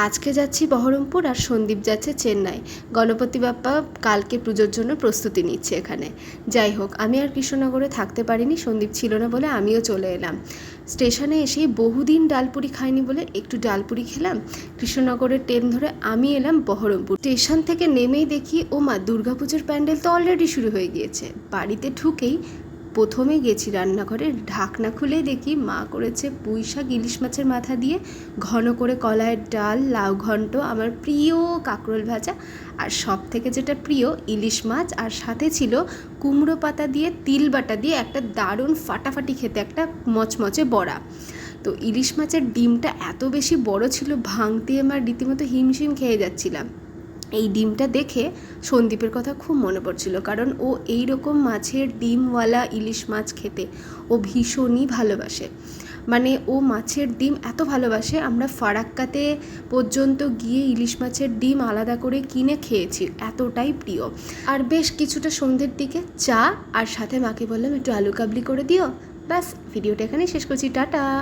আজকে যাচ্ছি বহরমপুর আর সন্দীপ যাচ্ছে চেন্নাই। গণপতি বাপ্পা কালকে পুজোর জন্য প্রস্তুতি নিচ্ছে এখানে। যাই হোক, আমি আর কৃষ্ণনগরে থাকতে পারিনি, সন্দীপ ছিল না বলে আমিও চলে এলাম। স্টেশনে এসেই বহুদিন ডালপুরি খাইনি বলে একটু ডালপুরি খেলাম। কৃষ্ণনগরের ট্রেন ধরে আমি এলাম বহরমপুর। স্টেশন থেকে নেমেই দেখি ও মা, দুর্গাপুজোর প্যান্ডেল তো অলরেডি শুরু হয়ে গিয়েছে। বাড়িতে ঢুকেই প্রথমে গেছি রান্নাঘরে, ঢাকনা খুলেই দেখি মা করেছে পুঁই শাক ইলিশ মাছের মাথা দিয়ে, ঘন করে কলাইয়ের ডাল, লাউ ঘন্ট, আমার প্রিয় কাঁকরোল ভাজা, আর সব থেকে যেটা প্রিয় ইলিশ মাছ, আর সাথে ছিল কুমড়ো পাতা দিয়ে তিল বাটা দিয়ে একটা দারুণ ফাটাফাটি খেতে একটা মচমচে বড়া। তো ইলিশ মাছের ডিমটা এত বেশি বড় ছিল, ভাঙতে আমার রীতিমতো হিমশিম খেয়ে যাচ্ছিলাম। এই ডিমটা দেখে সন্দীপের কথা খুব মনে পড়ছিল, কারণ ও এই রকম মাছের ডিমওয়ালা ইলিশ মাছ খেতে ও ভীষণই ভালোবাসে। মানে ও মাছের ডিম এত ভালোবাসে, আমরা ফারাক্কাতে পর্যন্ত গিয়ে ইলিশ মাছের ডিম আলাদা করে কিনে খেয়েছি, এতটাই প্রিয়। আর বেশ কিছুটা সন্ধ্যের দিকে চা, আর সাথে মাকে বললাম একটু আলু কাবলি করে দিও। ব্যাস, ভিডিওটা এখানেই শেষ করছি, টাটা।